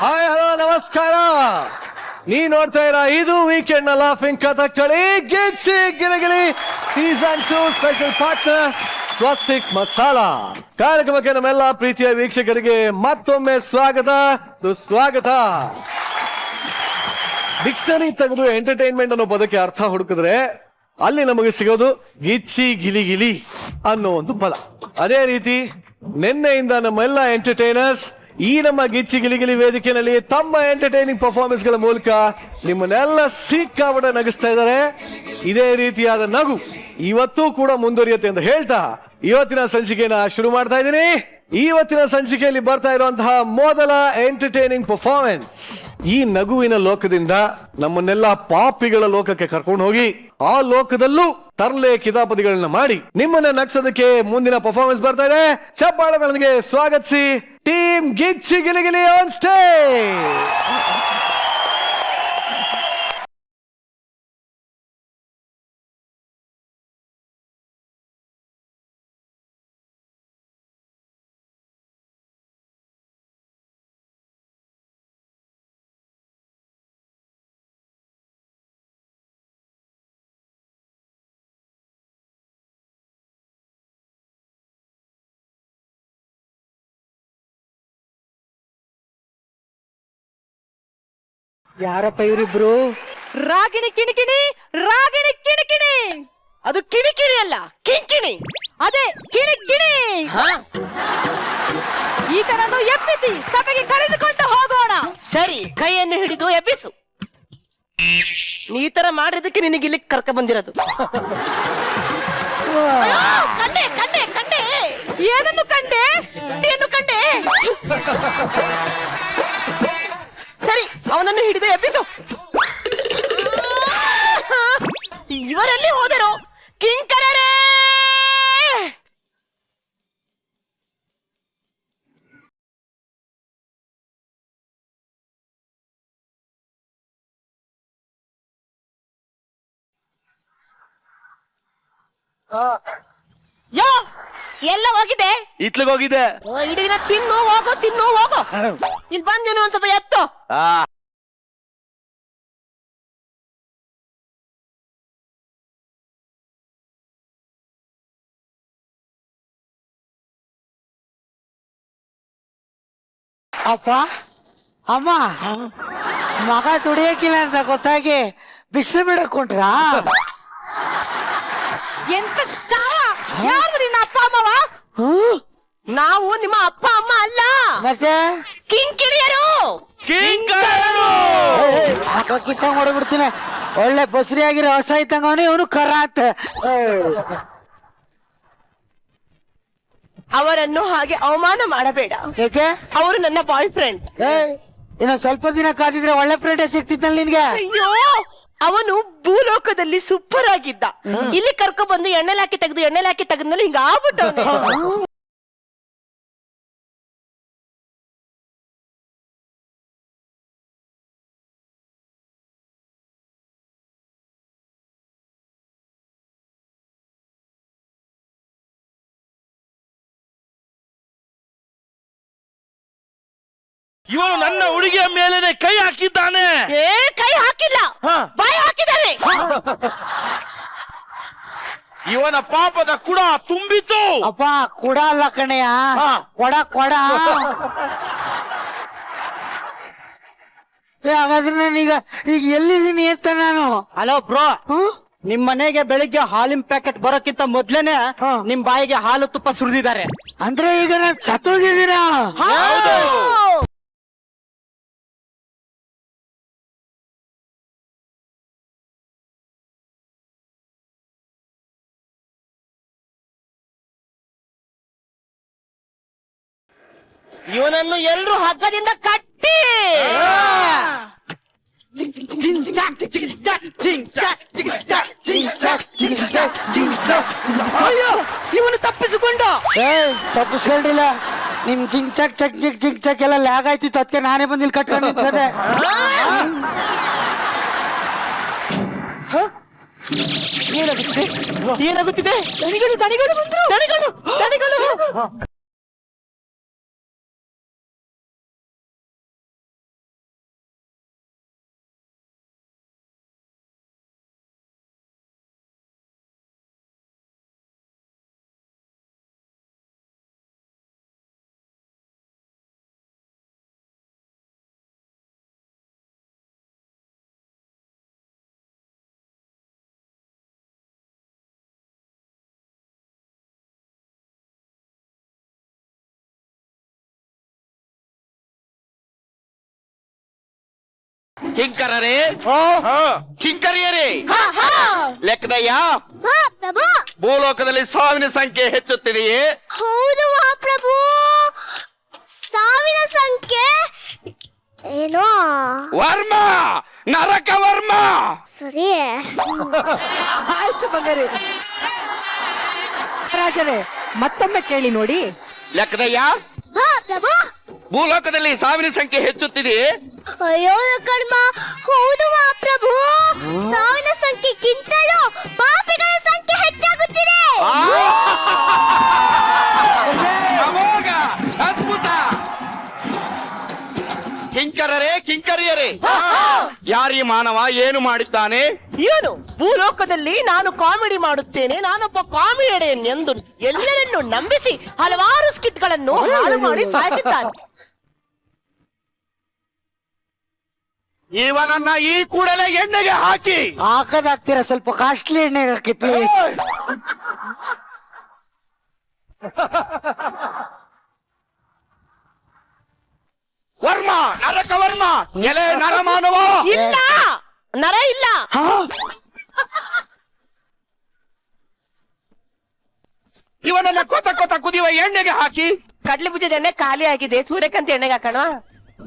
Hi hello ನಮಸ್ಕಾರ. ನೀ ನೋಡ್ತಾ ಇರ ಇದು ವೀಕೆಂಡ್ ನ ಲಾಫಿಂಗ್ ಕಥಕ್ಕಳಿ ಗಿಚ್ಚಿ ಗಿಲಿಗಿಲಿ ಸೀಸನ್ 2 ಸ್ಪೆಷಲ್ ಪಾರ್ಟ್ನರ್ ಸ್ವಸ್ತಿಕ್ಸ್ ಮಸಾಲಾ ಕಾರ್ಯಕ್ರಮಕ್ಕೆ ನಮ್ಮೆಲ್ಲ ಪ್ರೀತಿಯ ವೀಕ್ಷಕರಿಗೆ ಮತ್ತೊಮ್ಮೆ ಸ್ವಾಗತ ಸುಸ್ವಾಗತ. ಡಿಕ್ಷನರಿ ತೆಗೆದು ಎಂಟರ್ಟೈನ್ಮೆಂಟ್ ಅನ್ನೋ ಪದಕ್ಕೆ ಅರ್ಥ ಹುಡುಕಿದ್ರೆ ಅಲ್ಲಿ ನಮಗೆ ಸಿಗೋದು ಗಿಚ್ಚಿ ಗಿಲಿಗಿಲಿ ಅನ್ನೋ ಒಂದು ಪದ. ಅದೇ ರೀತಿ ನಿನ್ನೆಯಿಂದ ನಮ್ಮೆಲ್ಲ ಎಂಟರ್ಟೈನರ್ಸ್ ಈ ನಮ್ಮ ಗಿಚ್ಚಿ ಗಿಲಿಗಿಲಿ ವೇದಿಕೆಯಲ್ಲಿ ತಮ್ಮ ಎಂಟರ್ಟೈನಿಂಗ್ ಪರ್ಫಾರ್ಮೆನ್ಸ್ ಗಳ ಮೂಲಕ ನಿಮ್ಮನ್ನೆಲ್ಲ ಸಿಕ್ಕಾಪಟ್ಟೆ ನಗಿಸ್ತಾ ಇದ್ದಾರೆ. ಇದೇ ರೀತಿಯಾದ ನಗು ಇವತ್ತೂ ಕೂಡ ಮುಂದುವರಿಯುತ್ತೆ ಅಂತ ಹೇಳ್ತಾ ಇವತ್ತಿನ ಸಂಚಿಕೆನ ಶುರು ಮಾಡ್ತಾ ಇದ್ದೀನಿ. ಇವತ್ತಿನ ಸಂಚಿಕೆಯಲ್ಲಿ ಬರ್ತಾ ಇರುವಂತಹ ಮೊದಲ ಎಂಟರ್ಟೈನಿಂಗ್ ಪರ್ಫಾರ್ಮೆನ್ಸ್ ಈ ನಗುವಿನ ಲೋಕದಿಂದ ನಮ್ಮನ್ನೆಲ್ಲ ಪಾಪಿಗಳ ಲೋಕಕ್ಕೆ ಕರ್ಕೊಂಡು ಹೋಗಿ ಆ ಲೋಕದಲ್ಲೂ ತರ್ಲೆ ಕಿತಾಪತಿಗಳನ್ನ ಮಾಡಿ ನಿಮ್ಮನ್ನ ನಗ್ಸೋದಕ್ಕೆ ಮುಂದಿನ ಪರ್ಫಾರ್ಮೆನ್ಸ್ ಬರ್ತಾ ಇದೆ. ಚಪ್ಪಾಳೆಗಳೊಂದಿಗೆ ಸ್ವಾಗತಿಸಿ team Gicchi Giligili on stage. ಯಾರಪ್ಪ ಇವರಿಬ್ರು? ರಾಗಿಣಿ ಕಿಣಿಕಿಣಿ, ರಾಗಿಣಿ ಕಿಣಿಕಿಣಿ. ಅದು ಕಿಣಿಕಿಣಿ ಅಲ್ಲ, ಕಿಂಕಿಣಿ. ಅದೇ ಕಿಣಿಕಿಣಿ. ಈತನನ್ನು ಎಬ್ಬಿಸಿ ಸಭೆಗೆ ಕರೆದುಕೊಂಡು ಹೋಗೋಣ. ಸರಿ, ಕೈಯನ್ನು ಹಿಡಿದು ಎಬ್ಬಿಸು. ಈ ತರ ಮಾಡಿದಕ್ಕೆ ನಿನಗೆ ಇಲ್ಲಿ ಕರ್ಕ ಬಂದಿರೋದು. ಕಂಡೆ ಕಂಡೆ ಕಂಡೆ. ಏನನ್ನು ಕಂಡೆ? ಏನು ಕಂಡೆ? ಸರಿ, ಅವನನ್ನು ಹಿಡಿದು ಎಬ್ಬಿಸು. ಇವರೆಲ್ಲಿ ಹೋದರು? ಕಿಂಕರರೇ! ಯೋ, ಎಲ್ಲ ಹೋಗಿದೆ? ಇತ್ಲಿಗೆ ಹೋಗಿದೆ. ಇಡೀ ದಿನ ತಿನ್ನು ಹೋಗೋ ತಿನ್ನು ಹೋಗೋ. ಇಲ್ಲಿ ಬಂದೇನು ಒಂದ್ ಸ್ವಲ್ಪ ಎತ್ತು. ಅಪ್ಪ ಅಮ್ಮ, ಮಗ ದುಡಿಯಕ್ಕಿಲ್ಲ ಅಂತ ಗೊತ್ತಾಗಿ ಭಿಕ್ಷೆ ಬಿಡಕೊಂಡ್ರಾ? ಎಂತ ಸಾವ? ಯಾರು ನಿನ್ನ ಅಪ್ಪ ಅಮ್ಮವ? ನಾವು ನಿಮ್ಮ ಅಪ್ಪ ಅಮ್ಮ ಅಲ್ಲ, ಮತ್ತೆ ಕಿಂಕಿರಿಯರು. ಕಿತ್ತಂಗ್ ಹೊಡ್ಬಿಡ್ತೀನಿ. ಒಳ್ಳೆ ಬಸ್ರಿ ಆಗಿರೋ ಹೊಸ ಇತ್ತಂಗವನು ಇವನು ಕರಾತ್. ಅವರನ್ನು ಹಾಗೆ ಅವಮಾನ ಮಾಡಬೇಡ. ಏಕೆ? ಅವರು ನನ್ನ ಬಾಯ್ ಫ್ರೆಂಡ್. ಇನ್ನು ಸ್ವಲ್ಪ ದಿನ ಕಾದಿದ್ರೆ ಒಳ್ಳೆ ಫ್ರೆಂಡ್ ಸಿಕ್ತಿದ್ನಲ್ಲ ನಿನ್ಗೆ. ಅಯ್ಯೋ, ಅವನು ಭೂಲೋಕದಲ್ಲಿ ಸೂಪರ್ ಆಗಿದ್ದ. ಇಲ್ಲಿ ಕರ್ಕೊ ಬಂದು ಎಣ್ಣೆಲಾಕಿ ತೆಗೆದ್ಮೇಲೆ ಹಿಂಗ ಆಗ್ಬಿಟ್ಟವನೆ. ಇವನು ನನ್ನ ಹುಡುಗಿಯ ಮೇಲೇನೆ ಕೈ ಹಾಕಿದ್ದಾನೆ. ಕೈ ಹಾಕಿಲ್ಲ, ಬಾಯಿ ಹಾಕಿದ್ದಾರೆ. ಇವನ ಪಾಪದ ಕುಡ ತುಂಬಿತು. ಅಪ್ಪ ಕೊಡ ಅಲ್ಲ ಕಣಯ್ಯ, ಕೊಡ ಕೊಡ. ಹಾಗಾದ್ರೆ ನಾನೀಗ ಈಗ ಎಲ್ಲಿದ್ದೀನಿ ಅಂತ ನಾನು. ಹಲೋ ಬ್ರೋ, ನಿಮ್ ಮನೆಗೆ ಬೆಳಿಗ್ಗೆ ಹಾಲಿನ ಪ್ಯಾಕೆಟ್ ಬರೋಕ್ಕಿಂತ ಮೊದ್ಲೇನೆ ನಿಮ್ ಬಾಯಿಗೆ ಹಾಲು ತುಪ್ಪ ಸುರಿದಿದ್ದಾರೆ. ಅಂದ್ರೆ ಈಗ ನಾನು ಸತ್ತೋಗಿದ್ದೀರಾ? ಇವನನ್ನು ಎಲ್ರು ಹಗ್ಗದಿಂದ ಕಟ್ಟಿ. ಅಯ್ಯೋ, ಇವನು ತಪ್ಪಿಸಿಕೊಂಡ. ತಪ್ಪಿಸ್ಕೊಂಡಿಲ್ಲ. ನಿಮ್ ಜಿಂಗ್ ಚಕ್ ಚಕ್ ಜಿಗ್ ಜಿಂಗ್ ಚಕ್ ಎಲ್ಲ ಲ್ಯಾಗ್ ಆಯ್ತಿತ್ತು, ಅದಕ್ಕೆ ನಾನೇ ಬಂದು ಇಲ್ಲಿ ಕಟ್ಕೊಂಡು ನಿಂತದೆ. ಏನಾಗುತ್ತಿದೆ? ದಣಿಗಳು ದಣಿಗಳು ಬಂದ್ರು. ದಣಿಗಳು ದಣಿಗಳು. ಕಿಂಕರರೇ ಕಿಂಕರಿಯರೇ ಲೆಕ್ಕದಯ್ಯ ಪ್ರಭು ಭೂಲೋಕದಲ್ಲಿ ಸಾವಿನ ಸಂಖ್ಯೆ ಹೆಚ್ಚುತ್ತಿದೆಯೇ? ಹೌದು ಮಹಾಪ್ರಭು, ಸಾವಿನ ಸಂಖ್ಯೆ ಏನೋ ವರ್ಮ ನರಕ ವರ್ಮ. ಸರಿ. ಆಯ್ತು ಬಂಗಾರಿ ರಾಜರೇ, ಮತ್ತೊಮ್ಮೆ ಕೇಳಿ ನೋಡಿ. ಲೆಕ್ಕದಯ್ಯ ಪ್ರಭು, ಭೂಲೋಕದಲ್ಲಿ ಸಾವಿನ ಸಂಖ್ಯೆ ಹೆಚ್ಚುತ್ತಿದೆಯೇ? ಅಯ್ಯೋ ಕರ್ಮ, ಹೌದು ಮಹಾಪ್ರಭು, ಸಾವಿನ ಸಂಖ್ಯೆಗಿಂತಲೂ ಪಾಪಿಗಳ ಸಂಖ್ಯೆ ಹೆಚ್ಚಾಗುತ್ತಿದೆ. ಅಮೋಘ, ಅದ್ಭುತ. ಕಿಂಕರರೇ ಕಿಂಕರಿಯರೇ, ಯಾರೀ ಮಾನವ, ಏನು ಮಾಡಿದ್ದಾನೆ? ಇವನು ಭೂಲೋಕದಲ್ಲಿ ನಾನು ಕಾಮಿಡಿ ಮಾಡುತ್ತೇನೆ, ನಾನೊಬ್ಬ ಕಾಮಿಡಿಯನ್ ಎಂದು ಎಲ್ಲರನ್ನು ನಂಬಿಸಿ ಹಲವಾರು ಸ್ಕಿಟ್ಗಳನ್ನು ಹಾಳು ಮಾಡಿ ಸಾಯಿಸಿದ್ದಾನೆ. ಇವನನ್ನ ಈ ಕೂಡಲೇ ಎಣ್ಣೆಗೆ ಹಾಕಿ. ಹಾಕದಾಗ್ತೀರಾ? ಸ್ವಲ್ಪ ಕಾಸ್ಟ್ಲಿ ಎಣ್ಣೆಗೆ ಹಾಕಿ ಪ್ಲೀಸ್. ವರ್ಮ ನರಕ ವರ್ಮ, ಎಲೆ ನರಮಾನವ. ಇಲ್ಲ, ನರ ಇಲ್ಲ. ಇವನನ್ನ ಕೊತ ಕೊತ ಕುದಿಯುವ ಎಣ್ಣೆಗೆ ಹಾಕಿ. ಕಡ್ಲೆ ಬೀಜದ ಎಣ್ಣೆ ಖಾಲಿ ಆಗಿದೆ, ಸೂರ್ಯಕಾಂತಿ ಎಣ್ಣೆಗೆ ಹಾಕೋಣ.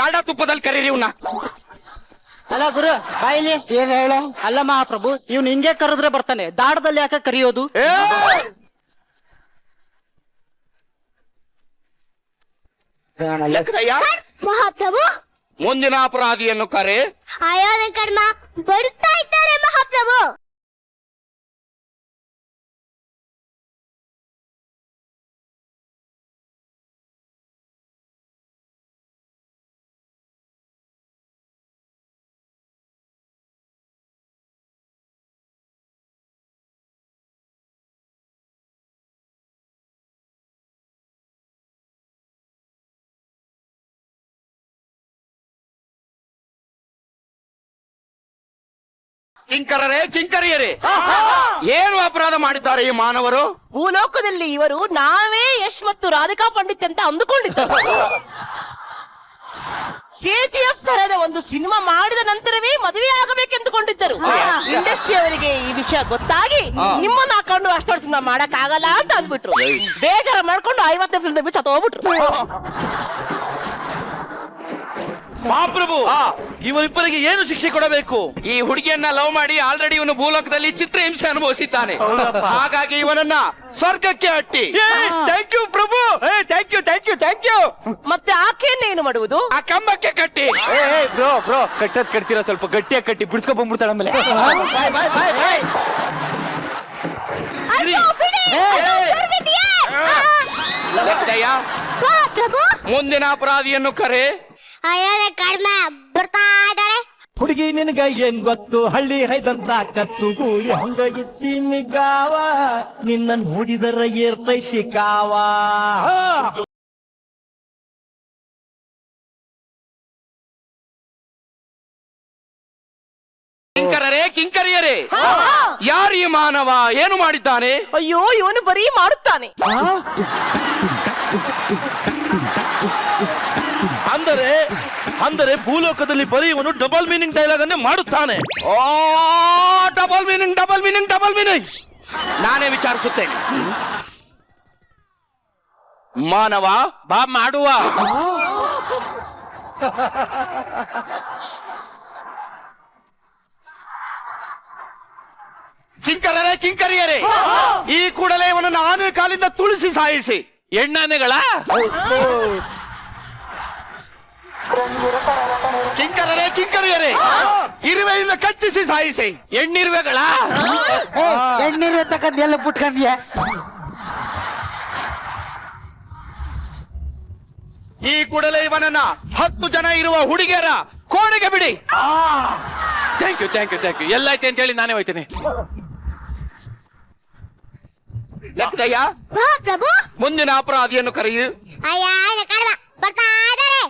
ಗಾಢ ತುಪ್ಪದಲ್ಲಿ ಕರೀರಿ ಇವನ್ನ. ಅಲ್ಲ ಗುರು ಬಾಯಿಲಿ. ಏನ್ ಹೇಳ? ಅಲ್ಲ ಮಹಾಪ್ರಭು, ಇವ್ನು ಹಿಂಗೆ ಕರೆದ್ರೆ ಬರ್ತಾನೆ, ದಾಡದಲ್ಲಿ ಯಾಕೆ ಕರಿಯೋದು? ಲೆಕ್ಕದಯ್ಯ, ಮಹಾಪ್ರಭು, ಮುಂದಿನ ಅಪರಾಧಿಯನ್ನು ಕರೆ. ಅಯ್ಯೋ ಕರ್ಮ, ಬರುತ್ತಾ ಇದ್ದಾರೆ ಮಹಾಪ್ರಭು. ಕಿಂಕರರೇ ಕಿಂಕರಿಯರೇ, ಏನು ಅಪರಾಧ ಮಾಡಿದ್ದಾರೆ ಈ ಮಾನವರು? ಭೂಲೋಕದಲ್ಲಿ ಇವರು ನಾವೇ ಯಶ್ ಮತ್ತು ರಾಧಿಕಾ ಪಂಡಿತ್ ಅಂತ ಅಂದುಕೊಂಡಿದ್ದರು. KGF ತರದ ಒಂದು ಸಿನಿಮಾ ಮಾಡಿದ ನಂತರವೇ ಮದುವೆ ಆಗಬೇಕೆಂದುಕೊಂಡಿದ್ದರು. ಇಂಡಸ್ಟ್ರಿ ಅವರಿಗೆ ಈ ವಿಷಯ ಗೊತ್ತಾಗಿ ನಿಮ್ಮನ್ನ ಹಾಕೊಂಡು ಅಷ್ಟೊಂದು ಸಿನಿಮಾ ಮಾಡಕ್ ಆಗಲ್ಲ ಅಂತ ಅಂದ್ಬಿಟ್ರು. ಬೇಜಾರ ಮಾಡ್ಕೊಂಡು 50 ಫಿಲ್ಮ್ ಬಿಚ್ಚ ಹೋಗ್ಬಿಟ್ರು. ಮಹಾಪ್ರಭು, ಇವರಿಬ್ಬರಿಗೆ ಏನು ಶಿಕ್ಷೆ ಕೊಡಬೇಕು? ಈ ಹುಡುಗಿಯನ್ನ ಲವ್ ಮಾಡಿ ಆಲ್ರೆಡಿ ಇವನು ಭೂಲೋಕದಲ್ಲಿ ಚಿತ್ರಹಿಂಸೆ ಅನುಭವಿಸಿದ್ದಾನೆ. ಹಾಗಾಗಿ ಇವನನ್ನ ಸ್ವರ್ಗಕ್ಕೆ ಅಟ್ಟಿ. ಥ್ಯಾಂಕ್ ಯು ಪ್ರಭು, thank you thank you thank you. ಮತ್ತೆ ಆಕೆಯನ್ನ ಏನು ಮಾಡುವುದು? ಆ ಕಂಬಕ್ಕೆ ಕಟ್ಟಿ. ಬ್ರೋ ಬ್ರೋ, ಕಟ್ಟದ್ ಕಟ್ತೀರಾ, ಸ್ವಲ್ಪ ಗಟ್ಟಿಯಾಗಿ ಕಟ್ಟಿ ಬಿಡಿಸ್ಕೊ ಬಂದ್ಬಿಡ್ತಾಳೆ ಆಮೇಲೆ. ಲೆಕ್ಕದಯ್ಯ, ಪ್ರಭು, ಮುಂದಿನ ಅಪರಾಧಿಯನ್ನು ಕರೆ. ಅಯ್ಯೋ ಕರ್ಮ, ಬರ್ತಾ ಇದ್ದಾರೆ. ಹುಡುಗಿ ನಿನಗ ಏನ್ ಗೊತ್ತು, ಹಳ್ಳಿ ಹೈದಂತ ಕತ್ತು ಗೂಳಿ ಹಂಗ ಎತ್ತೀನಿ ಗಾವ, ನಿನ್ನ ನೋಡಿದರ ಏರ್ತೈತಿ ಕಾವ. ಕಿಂಕರರೇ ಕಿಂಕರಿಯರೇ, ಯಾರೀ ಮಾನವ, ಏನು ಮಾಡಿದ್ದಾನೆ? ಅಯ್ಯೋ, ಇವನು ಬರೀ ಮಾಡುತ್ತಾನೆ. ಅಂದರೆ ಭೂಲೋಕದಲ್ಲಿ ಬರೀ ಇವನು ಡಬಲ್ ಮೀನಿಂಗ್ ಡೈಲಾಗ್ ಅನ್ನೇ ಮಾಡುತ್ತಾನೆ. Oh, double meaning double meaning double meaning. ನಾನೇ ವಿಚಾರಿಸುತ್ತೇನೆ. ಮಾನವ ಬಾ ಮಾಡುವ. ಕಿಂಕರರೇ ಕಿಂಕರಿಯರೇ, ಈ ಕೂಡಲೇ ಇವನನ್ನು ಆನೆ ಕಾಲಿಂದ ತುಳಿಸಿ ಸಾಯಿಸಿ. ಎಣ್ಣಾನೆಗಳ ಕಿಂಕರರೇ ಕಿಂಕರಿಯರೇ, ಇರುವೆಯಿಂದ ಕಚ್ಚಿಸಿ ಸಾಯಿಸಿ. ಎಣ್ಣಿರುವೆಗಳ ಎಣ್ಣೀರು ತಕ್ಕಂದ್ ಎಲ್ಲ ಪುಟ್ಕಂದ್ಯ. ಈ ಕೂಡಲೇ ಇವನನ್ನ 10 ಜನ ಇರುವ ಹುಡುಗಿಯರ ಕೋಣೆಗೆ ಬಿಡಿ. Thank you thank you thank you. ಎಲ್ಲ ಐತೆ ಅಂತ ಹೇಳಿ ನಾನೇ ಹೋಯ್ತೇನೆ. ಲೆಕ್ಕದಯ್ಯ, ಪ್ರಭು, ಮುಂದಿನ ಅಪರಾಧಿಯನ್ನು ಕರೆಯು. ಅಯ್ಯ ಕರ್ಮ, ಬರ್ತಾ ಇದ್ದಾರೆ.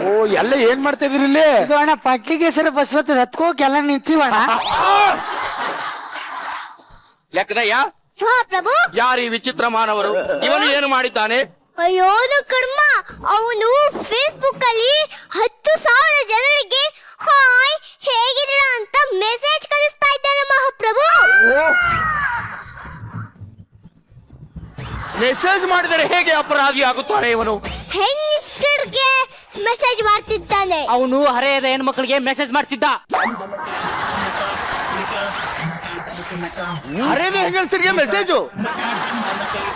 ಓ, ಎಲ್ಲ ಏನ್ ಮಾಡ್ತಾ ಇದೀರಿ ಇಲ್ಲಿ? ಇದು ಅಣ್ಣ ಪಟ್ಲಿಗೆ ಹೆಸರು ಬಸ್ ಬರ್ತದೆ, ಹತ್ಕೋಕ್ ಎಲ್ಲ ನಿಂತೀವಣ್ಣ. ಲೆಕ್ಕದಯ್ಯ, ಮಹಾಪ್ರಭು. ಯಾರು ಈ ವಿಚಿತ್ರ ಮಾನವರು? ಇವನು ಏನು ಮಾಡಿದ್ದಾನೆ? ಅಯ್ಯೋನು ಕರ್ಮ, ಅವನು ಫೇಸ್ಬುಕ್ ಅಲ್ಲಿ 10,000 ಜನರಿಗೆ ಹಾಯ್ ಹೇಗಿದ್ದೀರಾ ಅಂತ ಮೆಸೇಜ್ ಕಳಿಸ್ತಾ ಇದ್ದಾನೆ ಮಹಾಪ್ರಭು. ಮೆಸೇಜ್ ಮಾಡಿದರೆ ಹೇಗೆ ಅಪರಾಧಿ ಆಗುತ್ತಾನೆ ಇವನು? ಹೆಂಗಸರಿಗೆ ಮೆಸೇಜ್ ಮಾಡ್ತಿದ್ದಾನೆ. ಅವನು ಹರೆಯದ ಹೆಣ್ಮಕ್ಳಿಗೆ ಮೆಸೇಜ್ ಮಾಡ್ತಿದ್ದ. ಹರೇದ ಹೆಂಗಸರಿಗೆ ಮೆಸೇಜು?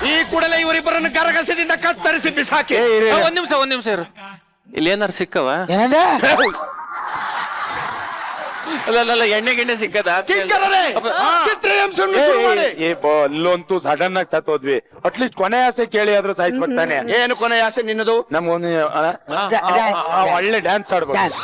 ಈ ಕೂಡಲೇ ಇವರಿಬ್ಬರನ್ನು ಕರಗಸದಿಂದ ಕತ್ತರಿಸಿ ಬಿಸಾಕಿ. ಒಂದ್ ನಿಮಿಷ ಇರು. ಇಲ್ಲಿ ಏನಾರು ಸಿಕ್ಕವ? ಏನಂದೆ? ಅಲ್ಲ ಎಣ್ಣೆ ಗಿಣ್ಣೆ ಸಿಕ್ಕದ? ಕಿಂಕರರೇ, ಚಿತ್ರಹಿಂಸೆಯನ್ನು ಶುರು ಮಾಡಿ. ಅಲ್ಲಂತೂ ಸಡನ್ ಆಗಿ ಸತ್ತೋದ್ವಿ. ಅಟ್ಲೀಸ್ಟ್ ಕೊನೆ ಆಸೆ ಕೇಳಿ ಆದ್ರೂ ಸಾಯ್ತು ಬರ್ತಾನೆ. ಏನು ಕೊನೆ ಆಸೆ ನಿನ್ನದು? ನಮ್ಗೊಂದು ಒಳ್ಳೆ ಡ್ಯಾನ್ಸ್ ಆಡ್ಬೇಕು. ಡ್ಯಾನ್ಸ್.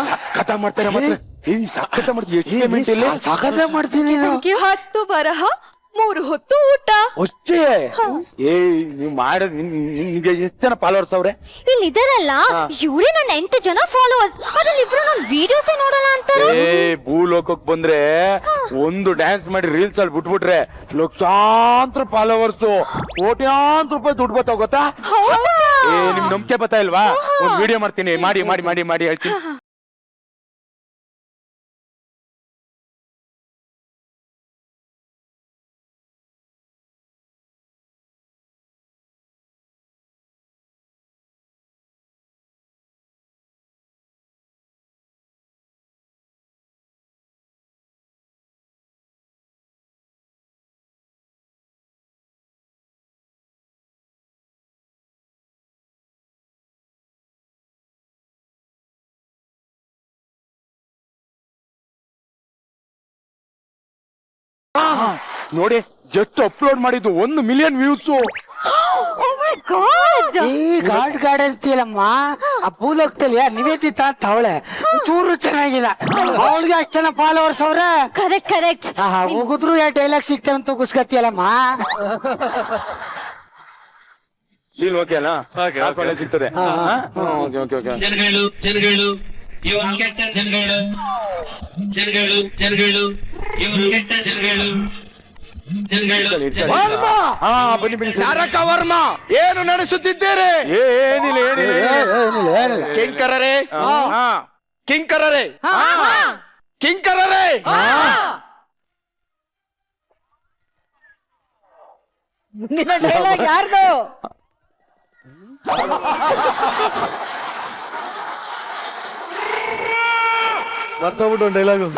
ಸಖತ್ ಮಾಡ್ತಾರೆ ಮಾತ್ರ. ಸಖತ್ ಮಾಡ್ತೀವಿ. ಎಷ್ಟು ಪೇಮೆಂಟ್ ಇಲ್ಲಿ? ಸಾಕತ್ತ ಮಾಡ್ತೀನಿ ನೀನು. 10 ಬರಹ 3 ಹೊತ್ತು ಊಟ. ಅಷ್ಟೇ? ನೀವ್ ಮಾಡೋದ್ ನಿಮ್ಗೆ ಎಷ್ಟು ಜನ ಫಾಲೋವರ್ಸ್ ಅವ್ರೆ? ಇಲ್ಲಿ ಇದಾರಲ್ಲ ಇವರೇ ನನ್ನ 8 ಜನ ಫಾಲೋವರ್ಸ್. ಅದ್ರಲ್ಲಿ ಇಬ್ರು ನನ್ನ ವಿಡಿಯೋಸ್ ನೋಡಲ್ಲ ಅಂತಾರೆ. ಭೂಲೋಕಕ್ ಬಂದ್ರೆ ಒಂದು ಡ್ಯಾನ್ಸ್ ಮಾಡಿ ರೀಲ್ಸ್ ಅಲ್ಲಿ ಬಿಟ್ಬಿಟ್ರೆ ಲಕ್ಷಾಂತರ ಫಾಲೋವರ್ಸ್, ಕೋಟ್ಯಾಂತರ ರೂಪಾಯಿ ದುಡ್ಡು ಬರ್ತಾವ ಗೊತ್ತಾ? ನಿಮ್ ನಂಬಿಕೆ ಬರ್ತಾ ಇಲ್ವಾ? ಒಂದ್ ವಿಡಿಯೋ ಮಾಡ್ತೀನಿ, ಮಾಡಿ ಮಾಡಿ ಮಾಡಿ ಮಾಡಿ ಹೇಳ್ತೀನಿ. ನೋಡಿ, ಜಸ್ಟ್ ಅಪ್ಲೋಡ್ ಮಾಡಿದ್ದು 1 ಮಿಲಿಯನ್ ವ್ಯೂಸ್. ಈ ಗಾಡ್ ಅಂತೀಯಲ್ಲಮ್ಮ, ಆ ಭೂಲೋಕದಲ್ಲಿ ನಿವೇದಿತ ಅಂತ ಅವಳೆ ಚೂರು ಚೆನ್ನಾಗಿಲ್ಲ. ಅವಳಿಗೆ ಅಷ್ಟು ಜನ ಫಾಲೋವರ್ಸ್ ಅವ್ರೆ. ಕರೆಕ್ಟ್. ಹೋಗುದ್ರು ಯಾ ಡೈಲಾಗ್ ಸಿಗ್ತೇವೆ ಅಂತ ಕುಸ್ಕತ್ತಿಯಲ್ಲಮ್ಮ. ಇಲ್ಲಿ ಓಕೆ ಅಲ್ಲ? ಒಳ್ಳೆ ಸಿಗ್ತದೆ. ಜನಗಳು ಇವರು ಕೆಟ್ಟ ಜನಗಳು ಇವರು ಕೆಟ್ಟ ಜನಗಳು. ಬನ್ನಿ ಬನ್ನಿ. ತಾರಕ ವರ್ಮ, ಏನು ನಡೆಸುತ್ತಿದ್ದೀರಿ? ಏನಿಲ್ಲ ಏನಿಲ್ಲ ಏನಿಲ್ಲ. ಕಿಂಕರರೇ, ಕಿಂಕರರೇ, ಕಿಂಕರರೇ, ಮುಂದಿನ ಡೈಲಾಗ್ ಯಾರ್ದು? ಮರ್ತೋಗ್ಬಿಟ್ಟು ಡೈಲಾಗು.